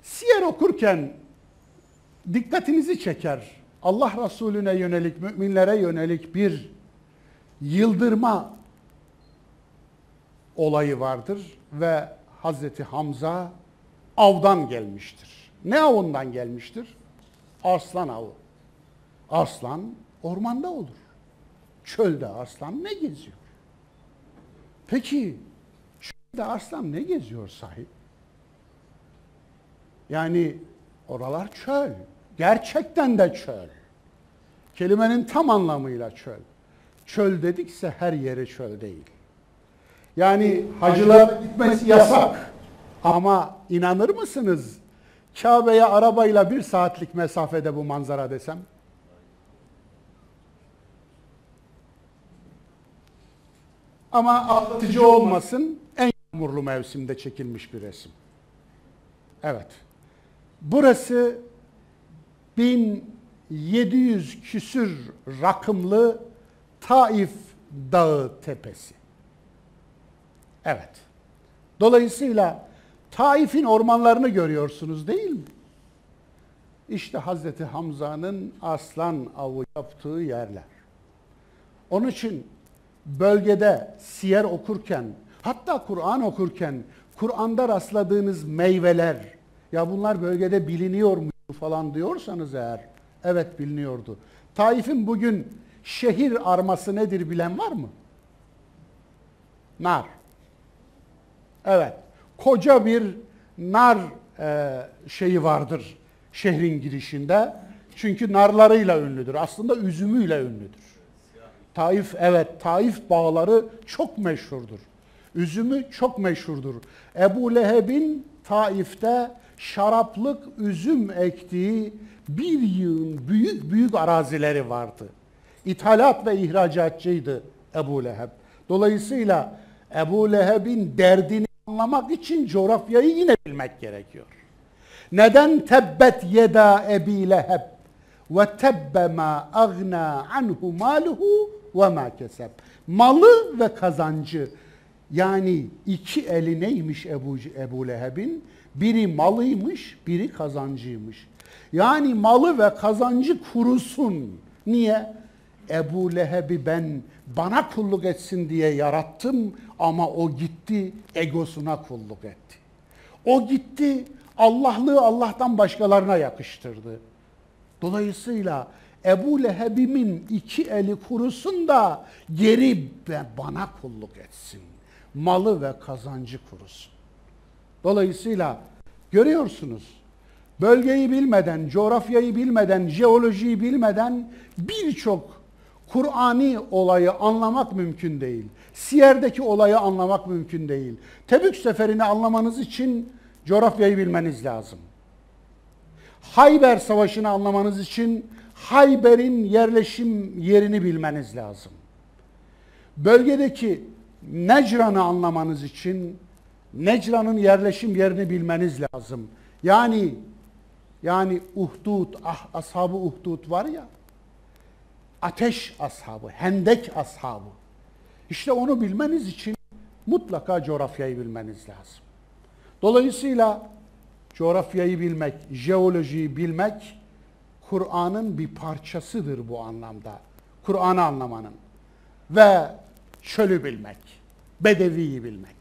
Siyer okurken dikkatinizi çeker. Allah Resulüne yönelik, müminlere yönelik bir yıldırma olayı vardır ve Hazreti Hamza avdan gelmiştir. Ne avından gelmiştir? Aslan avı. Aslan ormanda olur. Çölde aslan ne geziyor? Peki çölde aslan ne geziyor sahip? Yani oralar çöl. Gerçekten de çöl. Kelimenin tam anlamıyla çöl. Çöl dedikse her yeri çöl değil. Yani hacılara gitmesi yasak. Ama inanır mısınız? Kabe'ye arabayla 1 saatlik mesafede bu manzara desem. Ama aldatıcı olmasın, en yağmurlu mevsimde çekilmiş bir resim. Evet. Burası 1700 küsür rakımlı Taif Dağı tepesi. Evet. Dolayısıyla Taif'in ormanlarını görüyorsunuz değil mi? İşte Hazreti Hamza'nın aslan avı yaptığı yerler. Onun için bölgede siyer okurken, hatta Kur'an okurken, Kur'an'da rastladığınız meyveler, ya bunlar bölgede biliniyor mu falan diyorsanız eğer, evet biliniyordu. Taif'in bugün şehir arması nedir bilen var mı? Nar. Evet. Koca bir nar şeyi vardır şehrin girişinde. Çünkü narlarıyla ünlüdür. Aslında üzümüyle ünlüdür. Taif, evet, Taif bağları çok meşhurdur. Üzümü çok meşhurdur. Ebu Leheb'in Taif'te şaraplık üzüm ektiği bir yığın büyük büyük arazileri vardı. İthalat ve ihracatçıydı Ebu Leheb. Dolayısıyla Ebu Leheb'in derdini anlamak için coğrafyayı yine bilmek gerekiyor. Neden tebbet yeda Ebi Leheb ve tebbe ma agna anhu maluhu ve ma keseb. Malı ve kazancı, yani iki eli neymiş Ebu Leheb'in? Biri malıymış, biri kazancıymış. Yani malı ve kazancı kurusun. Niye? Ebu Leheb'i ben bana kulluk etsin diye yarattım ama o gitti egosuna kulluk etti. O gitti Allah'lığı Allah'tan başkalarına yakıştırdı. Dolayısıyla Ebu Leheb'imin iki eli kurusun da geri bana kulluk etsin. Malı ve kazancı kurusun. Dolayısıyla görüyorsunuz, bölgeyi bilmeden, coğrafyayı bilmeden, jeolojiyi bilmeden birçok Kur'ani olayı anlamak mümkün değil. Siyer'deki olayı anlamak mümkün değil. Tebük seferini anlamanız için coğrafyayı bilmeniz lazım. Hayber Savaşı'nı anlamanız için Hayber'in yerleşim yerini bilmeniz lazım. Bölgedeki Necran'ı anlamanız için Necran'ın yerleşim yerini bilmeniz lazım. Yani Uhdud, ashab-ı Uhdud var ya, ateş ashabı, hendek ashabı. İşte onu bilmeniz için mutlaka coğrafyayı bilmeniz lazım. Dolayısıyla coğrafyayı bilmek, jeolojiyi bilmek Kur'an'ın bir parçasıdır bu anlamda. Kur'an'ı anlamanın ve çölü bilmek, bedeviyi bilmek.